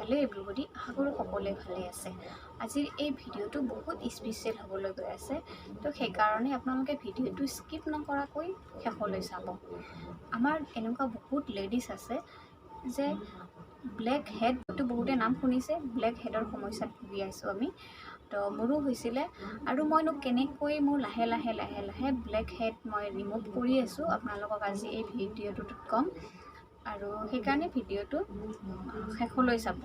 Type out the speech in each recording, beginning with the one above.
Hello everybody आशा कৰো সকলোৱে ভালে আছে। আজিৰ এই ভিডিঅ'টো বহুত স্পেচিয়েল হ'বলৈ গৈ আছে, তো সেইকাৰণে আপোনালোকে ভিডিঅ'টো স্কিপ নকৰাকৈ শেষলৈ চাব। আমাৰ এনেকুৱা বহুত লেডিজ আছে যে ব্লেক হেডটো বহুতে নাম শুনিছে, ব্লেক হেডৰ সমস্যাত ভুগি আছোঁ আমি। তো মোৰো হৈছিলে আৰু মইনো কেনেকৈ মোৰ লাহে লাহে ব্লেক হেড মই ৰিমুভ কৰি আছোঁ আপোনালোকক আজি এই ভিডিঅ'টোত ক'ম। আৰু সেইকাৰণে ভিডিঅ'টো শেষলৈ চাব।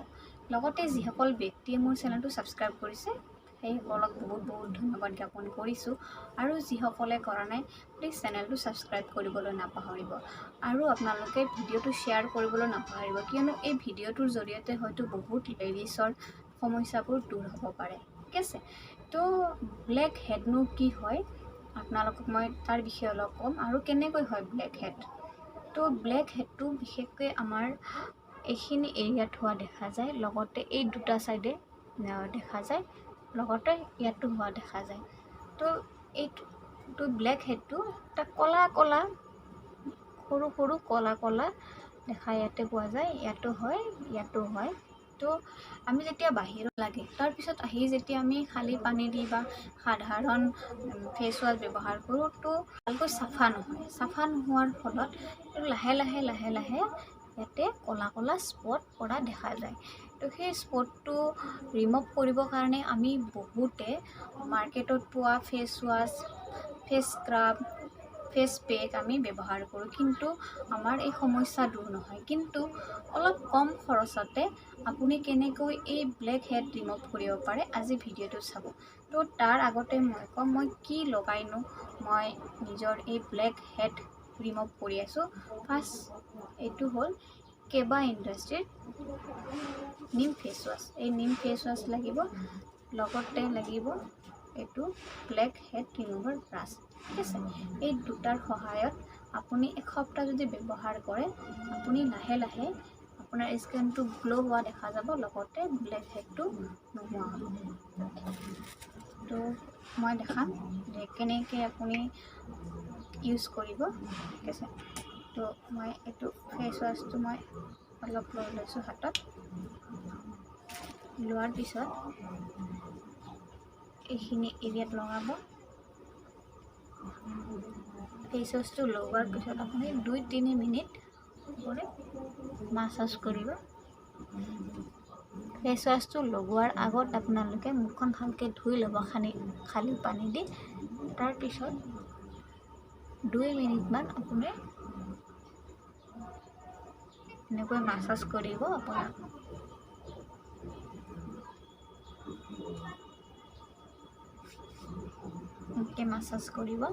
লগতে যিসকল ব্যক্তিয়ে মোৰ চেনেলটো ছাবস্ক্ৰাইব কৰিছে সেইসকলক বহুত ধন্যবাদ জ্ঞাপন কৰিছোঁ। আৰু যিসকলে কৰা নাই প্লিজ চেনেলটো ছাবস্ক্ৰাইব কৰিবলৈ নাপাহৰিব আৰু আপোনালোকে ভিডিঅ'টো শ্বেয়াৰ কৰিবলৈ নাপাহৰিব, কিয়নো এই ভিডিঅ'টোৰ জৰিয়তে হয়তো বহুত লেডিছৰ সমস্যাবোৰ দূৰ হ'ব পাৰে। ঠিক আছে, তো ব্লেক হেডনো কি হয় আপোনালোকক মই তাৰ বিষয়ে অলপ ক'ম আৰু কেনেকৈ হয় ব্লেক হেড। তো ব্লেক হেডটো বিশেষকৈ আমাৰ এইখিনি এৰিয়াত হোৱা দেখা যায়, লগতে এই দুটা চাইডে দেখা যায়, লগতে ইয়াতো হোৱা দেখা যায়। তো এইটো ব্লেক হেডটো এটা কলা সৰু কলা দেখা ইয়াতে পোৱা যায়, ইয়াতো হয়। তো আমি যেতিয়া বাহিৰত লাগে তাৰপিছত আহি যেতিয়া আমি খালী পানী দি বা সাধাৰণ ফেচ ৱাছ ব্যৱহাৰ কৰোঁ, তো ভালকৈ চাফা নোহোৱাৰ ফলত লাহে লাহে ইয়াতে কলা স্পট পৰা দেখা যায়। তো সেই স্পটটো ৰিমুভ কৰিবৰ কাৰণে আমি বহুতে মাৰ্কেটত পোৱা face wash, face scrub, face pack আমি ব্যৱহাৰ কৰোঁ, কিন্তু আমাৰ এই সমস্যা দূৰ নহয়। কিন্তু অলপ কম খৰচতে আপুনি কেনেকৈ এই ব্লেক হেড ৰিমুভ কৰিব পাৰে আজি ভিডিঅ'টো চাব। তো তাৰ আগতে মই ক'ম মই কি লগাইনো মই নিজৰ এই ব্লেক হেড ৰিমুভ কৰি আছোঁ। ফাৰ্ষ্ট এইটো হ'ল কেবা ইণ্ডাষ্ট্ৰীৰ নিম ফেচ ৱাছ। এই নিম ফেচ ৱাছ লাগিব, লগতে লাগিব এইটো ব্লেক হেড ৰিমুভাৰ ব্ৰাছ। ঠিক আছে, এই দুটাৰ সহায়ত আপুনি এসপ্তাহ যদি ব্যৱহাৰ কৰে আপুনি লাহে আপোনাৰ স্কিনটো গ্ল' হোৱা দেখা যাব, লগতে ব্লেক হেডটো নোহোৱা হ'ব। তো মই দেখাম যে কেনেকৈ আপুনি ইউজ কৰিব। ঠিক আছে, তো মই এইটো ফেচ ৱাছটো মই অলপ লৈ লৈছোঁ হাতত। লোৱাৰ পিছত এইখিনি এৰিয়াত লগাব। ফেচ ৱাছটো লগোৱাৰ পিছত আপুনি 2-3 মিনিট কৰি মাছাজ কৰিব। ফেচ ৱাছটো লগোৱাৰ আগত আপোনালোকে মুখখন ভালকৈ ধুই ল'ব খালী পানী দি। তাৰপিছত 2 মিনিটমান আপুনি এনেকৈ মাছাজ কৰিব। আপোনাৰ এনেকৈ মাছাজ কৰিব।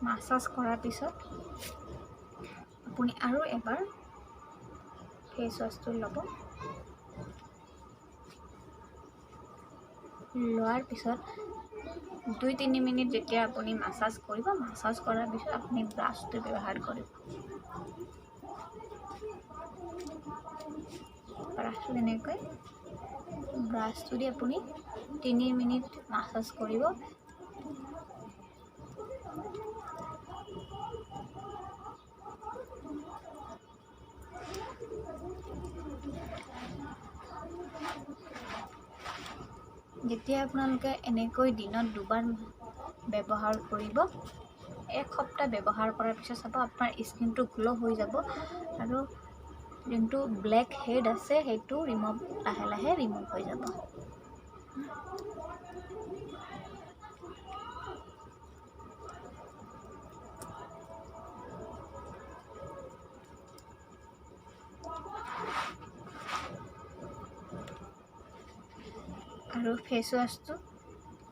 মাছাজ কৰাৰ পিছত আপুনি আৰু এবাৰ ফেচ ৱাছটো ল'ব। লোৱাৰ পিছত 2-3 মিনিট যেতিয়া আপুনি মাছাজ কৰিব, মাছাজ কৰাৰ পিছত আপুনি ব্ৰাছটো ব্যৱহাৰ কৰিব। ব্ৰাছটো এনেকৈ ব্ৰাছটো দি আপুনি 3 মিনিট মাছাজ কৰিব। যেতিয়া আপোনালোকে এনেকৈ দিনত 2বাৰ ব্যৱহাৰ কৰিব, 1 সপ্তাহ ব্যৱহাৰ কৰাৰ পিছত চাব আপোনাৰ স্কিনটো গ্ল' হৈ যাব আৰু যোনটো ব্লেক হেড আছে সেইটো লাহে ৰিমুভ হৈ যাব। আৰু ফেচ ৱাছটো,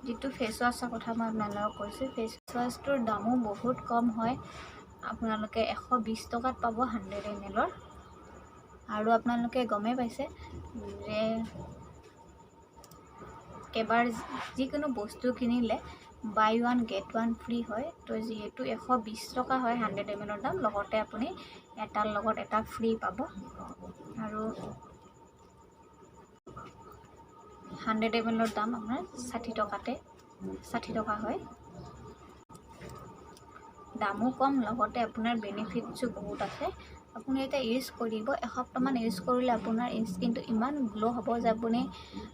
যিটো ফেচ ৱাছৰ কথা মই আপোনালোকক কৈছোঁ, ফেচ ৱাছটোৰ দামো বহুত কম হয়। আপোনালোকে 120 টকাত পাব 100 ml। আৰু আপোনালোকে গমেই পাইছে যে এবাৰ যিকোনো বস্তু কিনিলে বাই 1 get 1 ফ্ৰী হয়। তো যিহেতু 120 টকা হয় 100 ml দাম, লগতে আপুনি এটাৰ লগত এটা ফ্ৰী পাব। আৰু 100 ml দাম আপোনাৰ 60 টকা হয়। দামো কম, লগতে আপোনাৰ বেনিফিটছো বহুত আছে। আপুনি এটা ইউজ কৰিব, এসপ্তাহমান ইউজ কৰিলে আপোনাৰ স্কিনটো ইমান গ্ল' হ'ব যে আপুনি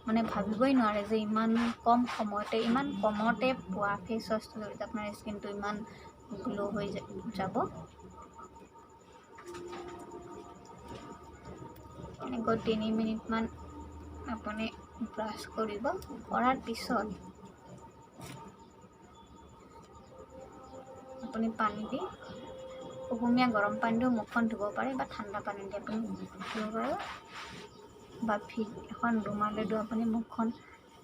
মানে ভাবিবই নোৱাৰে যে ইমান কম সময়তে, ইমান কমতে পোৱা ফেচ ৱাছটোৰ জৰিয়তে আপোনাৰ স্কিনটো ইমান গ্ল' হৈ যাব। এনেকৈ 3 মিনিটমান আপুনি ব্ৰাছ কৰিব। কৰাৰ পিছত আপুনি পানী দি কুহুমীয়া গৰম পানী দিও মুখখন ধুব পাৰে বা ঠাণ্ডা পানী দি আপুনি ধুব পাৰে বা এখন ৰুমালেদিও আপুনি মুখখন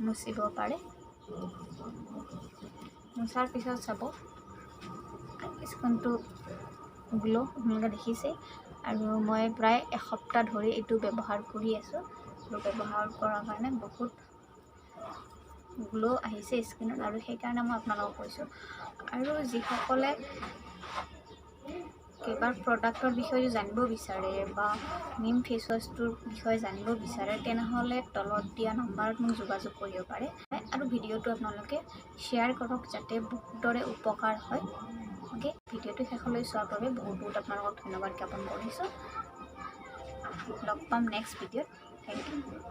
মুচিব পাৰে। মুচাৰ পিছত চাব স্কিনটো গ্ল' আপোনালোকে দেখিছে। আৰু মই প্ৰায় এসপ্তাহ ধৰি এইটো ব্যৱহাৰ কৰি আছোঁ আৰু ব্যৱহাৰ কৰাৰ কাৰণে বহুত গ্ল' আহিছে স্কিনত, আৰু সেইকাৰণে মই আপোনালোকক কৈছোঁ। আৰু যিসকলে কিবা প্ৰডাক্টৰ বিষয়ে জানিব বিচাৰে বা নিম ফেচ ৱাছটোৰ বিষয়ে জানিব বিচাৰে, তেনেহ'লে তলত দিয়া নম্বৰত মোক যোগাযোগ কৰিব পাৰে। আৰু ভিডিঅ'টো আপোনালোকে শ্বেয়াৰ কৰক যাতে বহুতৰে উপকাৰ হয়। অ'কে, ভিডিঅ'টো শেষলৈ চোৱাৰ বাবে বহুত বহুত আপোনালোকক ধন্যবাদ জ্ঞাপন কৰিছোঁ। লগ পাম নেক্সট ভিডিঅ'ত। Thank U.